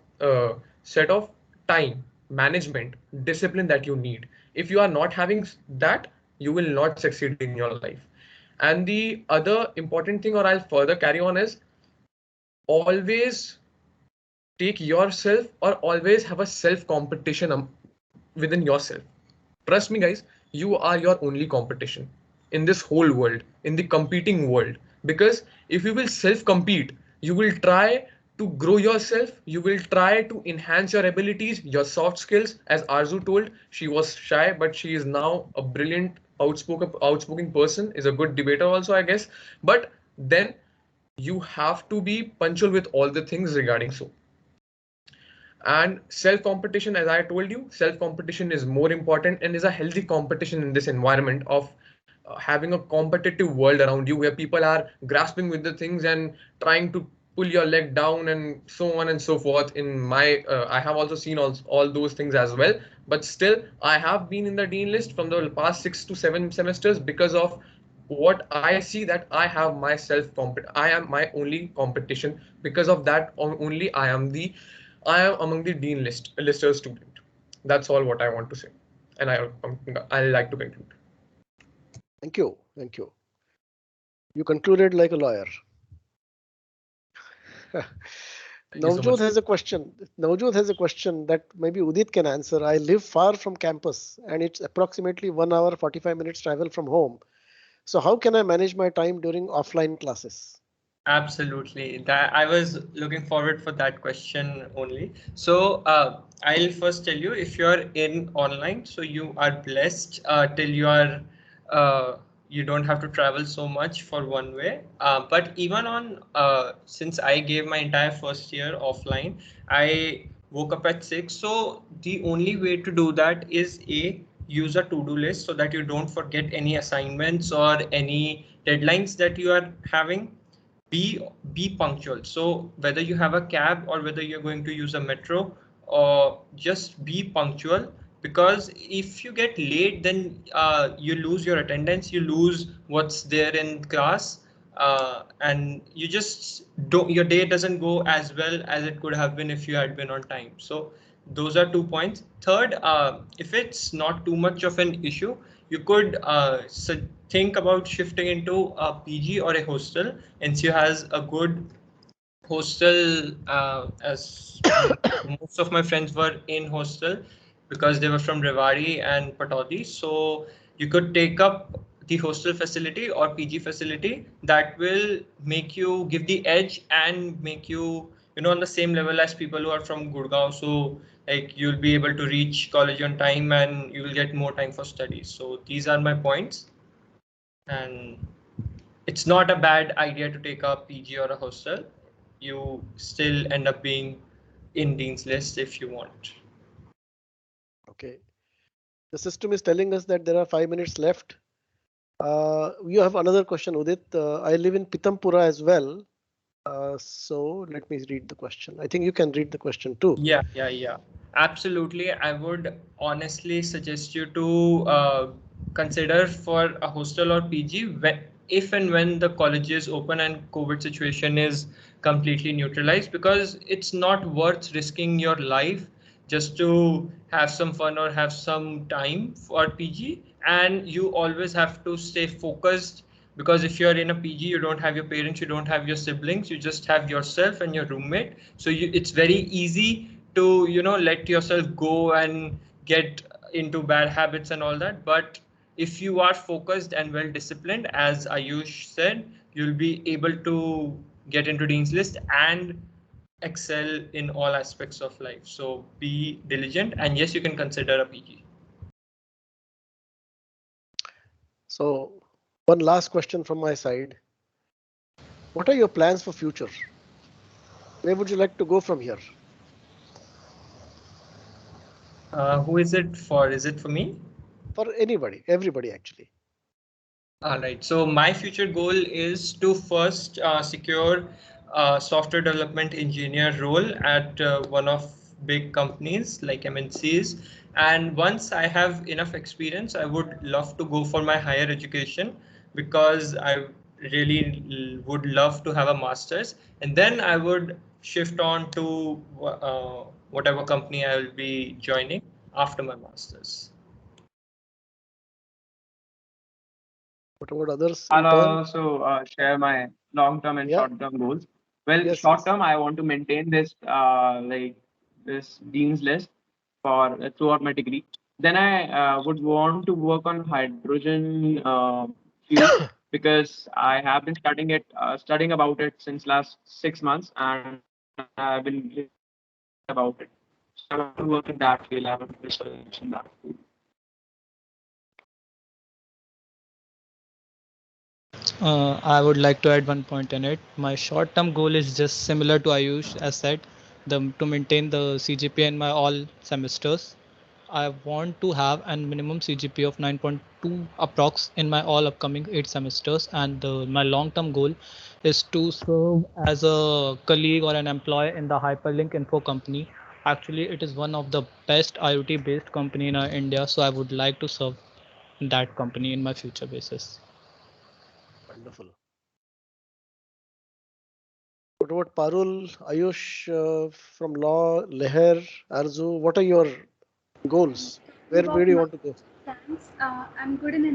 time management, discipline that you need. If you are not having that, you will not succeed in your life. And the other important thing, or I'll further carry on, is always take yourself, or always have a self competition within yourself. Trust me, guys, you are your only competition in this whole world, in the competing world. Because if you will self compete, you will try to grow yourself, you will try to enhance your abilities, your soft skills. As Arzu told, she was shy, but she is now a brilliant, outspoken person, is a good debater also, I guess. But then you have to be punctual with all the things regarding so. And self competition, as I told you, self competition is more important and is a healthy competition in this environment of having a competitive world around you, where people are grasping with the things and trying to pull your leg down and so on and so forth. In my I have also seen all those things as well, but still I have been in the dean list from the past 6 to 7 semesters, because of what I see, that I am my only competition. Because of that only I am among the lister student. That's all what I want to say, and I like to conclude. Thank you. Thank you. You concluded like a lawyer. Thank you so much. Navjot has a question. Navjot has a question that maybe Udit can answer. I live far from campus and it's approximately 1 hour 45 minutes travel from home. So how can I manage my time during offline classes? Absolutely. That I was looking forward for that question only. So I'll first tell you, if you're in online, so you are blessed till you don't have to travel so much for one way. But even on since I gave my entire first year offline, I woke up at 6. So the only way to do that is use a to-do list so that you don't forget any assignments or any deadlines that you are having. Be punctual. So whether you have a cab or whether you're going to use a metro, or just be punctual, because if you get late, then you lose your attendance, you lose what's there in class. and you just don't, your day doesn't go as well as it could have been if you had been on time. So those are 2 points. Third, if it's not too much of an issue, you could think about shifting into a PG or a hostel. NCU has a good hostel, as most of my friends were in hostel because they were from Rewari and Pataudi. So you could take up the hostel facility or PG facility that will make you give the edge and make you, on the same level as people who are from Gurgaon. So like you'll be able to reach college on time and you will get more time for studies. So these are my points. And it's not a bad idea to take a PG or a hostel. You still end up being in Dean's List if you want. Okay. The system is telling us that there are 5 minutes left. You have another question, Udit. I live in Pitampura as well. So let me read the question. I think you can read the question too. Yeah. Absolutely. I would honestly suggest you to consider for a hostel or PG if and when the colleges open and COVID situation is completely neutralized, because it's not worth risking your life just to have some fun or have some time for PG. And you always have to stay focused, because if you're in a PG, you don't have your parents, you don't have your siblings, you just have yourself and your roommate. So it's very easy to let yourself go and get into bad habits and all that. But if you are focused and well disciplined, as Ayush said, you'll be able to get into Dean's List and excel in all aspects of life. So be diligent, and yes, you can consider a PG. So one last question from my side. What are your plans for future? Where would you like to go from here? Who is it for? Is it for me? For anybody, everybody actually. All right. So my future goal is to first secure a software development engineer role at one of big companies like MNCs. And once I have enough experience, I would love to go for my higher education, because I really would love to have a master's. And then I would shift on to whatever company I will be joining after my master's. What about others? I'll also share my long-term and short-term goals. Well, Yes, short-term, I want to maintain this this Dean's List for throughout my degree. Then I would want to work on hydrogen fuel because I have been studying about it since last 6 months, and I've been reading about it. So I want to work in that field. I want to research in that field. I would like to add one point in it. My short-term goal is just similar to Ayush, as said, to maintain the CGPA in my all semesters. I want to have a minimum CGPA of 9.2 approx in my all upcoming 8 semesters, and my long-term goal is to serve as a colleague or an employee in the Hyperlink Info company. Actually, it is one of the best IoT-based company in India, so I would like to serve that company in my future basis. Wonderful. What about Parul, Ayush from Law, Leher, Arzu? What are your goals? Where do you want to go? Thanks. I'm good in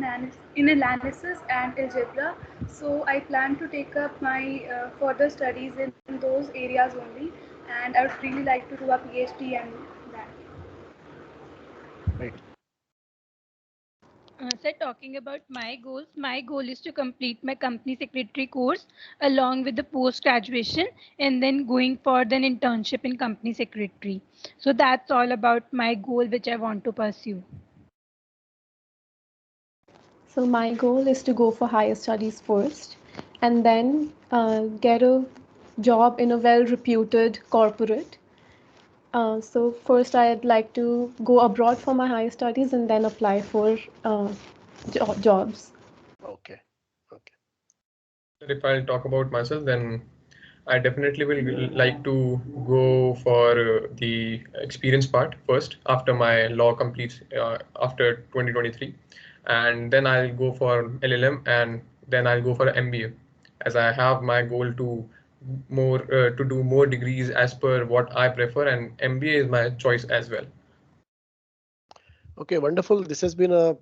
analysis and algebra, so I plan to take up my further studies in those areas only, and I would really like to do a PhD and that. Right. So talking about my goal is to complete my company secretary course along with the post graduation, and then going for an internship in company secretary. So that's all about my goal which I want to pursue. So my goal is to go for higher studies first, and then get a job in a well-reputed corporate. So first I'd like to go abroad for my higher studies and then apply for jobs. Okay. If I'll talk about myself, then I definitely will like to go for the experience part first after my law completes after 2023, and then I'll go for LLM, and then I'll go for MBA. as I have my goal to do more degrees as per what I prefer, and MBA is my choice as well. Okay, wonderful. This has been a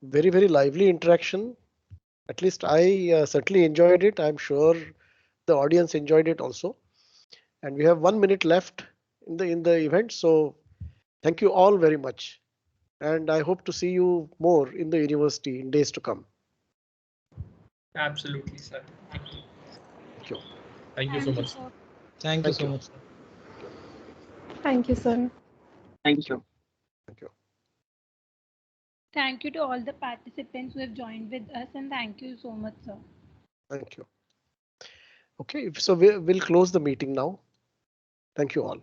very, very lively interaction. At least I certainly enjoyed it. I'm sure the audience enjoyed it also. And we have 1 minute left in the event. So thank you all very much. And I hope to see you more in the university in days to come. Absolutely, sir. Thank you. Thank you. Thank you so much. sir. Thank you Thank so you. much. Thank you, sir. Thank you. Thank you. Thank you to all the participants who have joined with us, and thank you so much, sir. Thank you. Okay, so we'll close the meeting now. Thank you all.